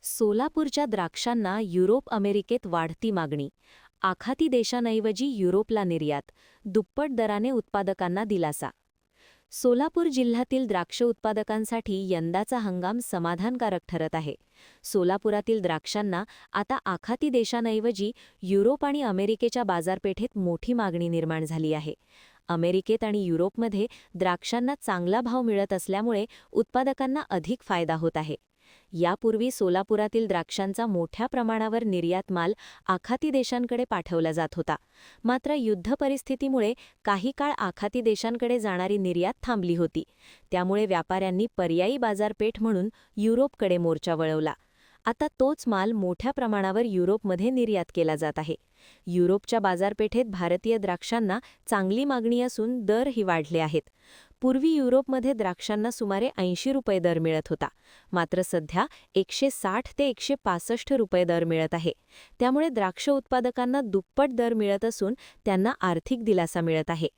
सोलापूरच्या द्राक्षांना युरोप अमेरिकेत वाढती मागणी. आखाती देशांऐवजी युरोपला निर्यात. दुप्पट दराने उत्पादकांना दिलासा. सोलापूर जिल्ह्यातील द्राक्ष उत्पादकांसाठी यंदाचा हंगाम समाधानकारक ठरत आहे. सोलापुरातील द्राक्षांना आता आखाती देशांऐवजी युरोप आणि अमेरिकेच्या बाजारपेठेत मोठी मागणी निर्माण झाली आहे. अमेरिकेत आणि युरोपमध्ये द्राक्षांना चांगला भाव मिळत असल्यामुळे उत्पादकांना अधिक फायदा होत आहे. यापूर्वी सोलापुरातील द्राक्षांचा मोठ्या प्रमाणावर निर्यात माल आखाती देशांकडे पाठवला जात होता. मात्र युद्ध परिस्थितीमुळे काही काळ आखाती देशांकडे जाणारी निर्यात थांबली होती. त्यामुळे व्यापाऱ्यांनी पर्यायी बाजारपेठ म्हणून युरोपकडे मोर्चा वळवला. आता तोच माल मोठ्या प्रमाणावर युरोपमध्ये निर्यात केला जात आहे. युरोपच्या बाजारपेठेत भारतीय द्राक्षांना चांगली मागणी असून दरही वाढले आहेत. पूर्वी युरोपमध्ये द्राक्षांना सुमारे 80 रुपये दर मिळत होता. मात्र सध्या 160 ते 165 रुपये दर मिळत आहे. त्यामुळे द्राक्ष उत्पादकांना दुप्पट दर मिळत असून त्यांना आर्थिक दिलासा मिळत आहे.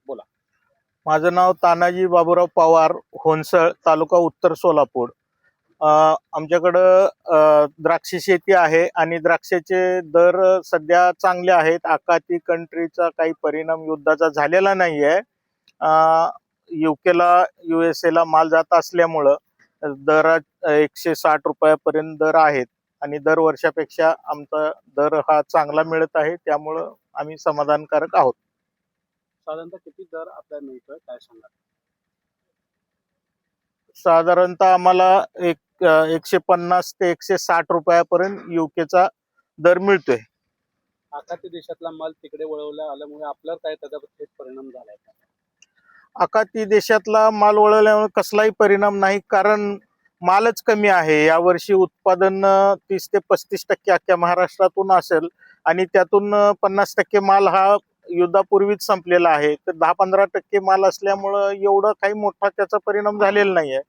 बोला. माझं नाव तानाजी बाबूराव पवार, होनसळ, तालुका उत्तर सोलापूर. आमच्याकडं द्राक्ष शेती आहे आणि द्राक्षाचे दर सध्या चांगले आहेत. आखाती कंट्रीचा काही परिणाम युद्धाचा झालेला नाही आहे. युकेला USA ला माल जात असल्यामुळं दरात 160 रुपयापर्यंत दर आहेत आणि दर वर्षापेक्षा आमचा दर हा चांगला मिळत आहे. त्यामुळं आम्ही समाधानकारक आहोत. साधारणतः किती दर आपल्याला मिळतोय काय सांगा? साधारणतः आम्हाला 150 ते 160 रुपयापर्यंत युकेचा दर मिळतोय. आखाती देशातला माल तिकडे वळवला आल्यामुळे आपल्यावर काय त्याचा थेट परिणाम झालाय का? आखाती देशातला माल वळवल्यामुळे कसलाही परिणाम नाही, कारण मालच कमी आहे. यावर्षी उत्पादन 30 ते 35% अख्ख्या महाराष्ट्रातून असेल आणि त्यातून 50% माल हा युद्धापूर्वीच संपलेला आहे. तर 10-15% माल असल्यामुळं एवढं काही मोठा त्याचा परिणाम झालेला नाहीये.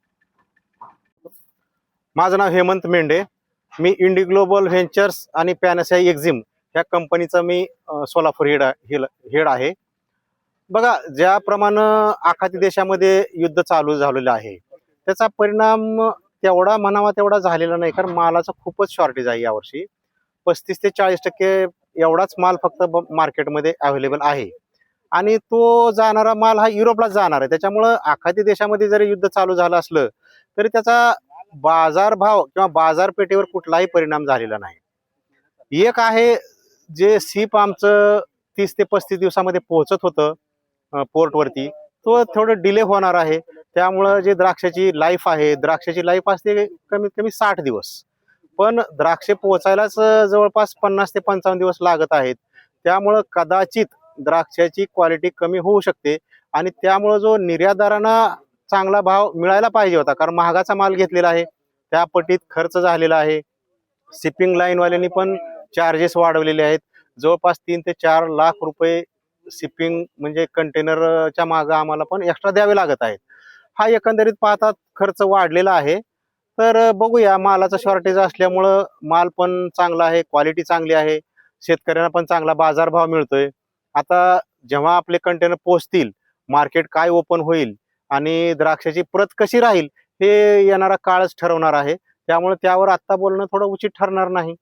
माझं नाव हेमंत मेंढे. मी इंडी ग्लोबल व्हेंचर्स आणि पॅनासाई एक्झिम ह्या कंपनीचा मी सोलापूर हेड आहे. बघा, ज्याप्रमाणे आखाती देशामध्ये युद्ध चालू झालेलं आहे त्याचा परिणाम तेवढा म्हणावा तेवढा झालेला नाही, कारण मालाचं खूपच शॉर्टेज आहे. यावर्षी 35 ते 40% एवढाच माल फक्त मार्केटमध्ये अवेलेबल आहे आणि तो जाणारा माल हा युरोपलाच जाणार आहे. त्याच्यामुळं आखाती देशामध्ये जरी युद्ध चालू झालं असलं तरी त्याचा बाजारभाव किंवा बाजारपेठेवर कुठलाही परिणाम झालेला नाही. एक आहे, जे सीप आमचं 30 ते 35 दिवसामध्ये पोहोचत होतं पोर्टवरती, तो थोडं डिले होणार आहे. त्यामुळं जे द्राक्षाची लाईफ असते कमीत कमी 60 दिवस, पण द्राक्षे पोहोचायलाच जवळपास 50 ते 55 दिवस लागत आहेत. त्यामुळं कदाचित द्राक्षाची क्वालिटी कमी होऊ शकते आणि त्यामुळं जो निर्यातदारांना चांगला भाव मिळायला पाहिजे होता, कारण महागाचा माल घेतलेला आहे, त्या पटीत खर्च झालेला आहे. शिपिंग लाईनवाल्यांनी पण चार्जेस वाढवलेले आहेत. जवळपास 3 ते 4 लाख रुपये शिपिंग म्हणजे कंटेनरच्या मागं आम्हाला पण एक्स्ट्रा द्यावे लागत आहेत. हा एकंदरीत पाहता खर्च वाढलेला आहे. तर बघूया, मालाचा शॉर्टेज असल्यामुळं माल पण चांगला आहे, क्वालिटी चांगली आहे, शेतकऱ्यांना पण चांगला बाजारभाव मिळतोय. आता जेव्हा आपले कंटेनर पोहोचतील, मार्केट काय ओपन होईल आणि द्राक्षाची प्रत कशी राहील हे येणारा काळच ठरवणार आहे. त्यामुळे त्यावर आत्ता बोलणं थोडं उचित ठरणार नाही.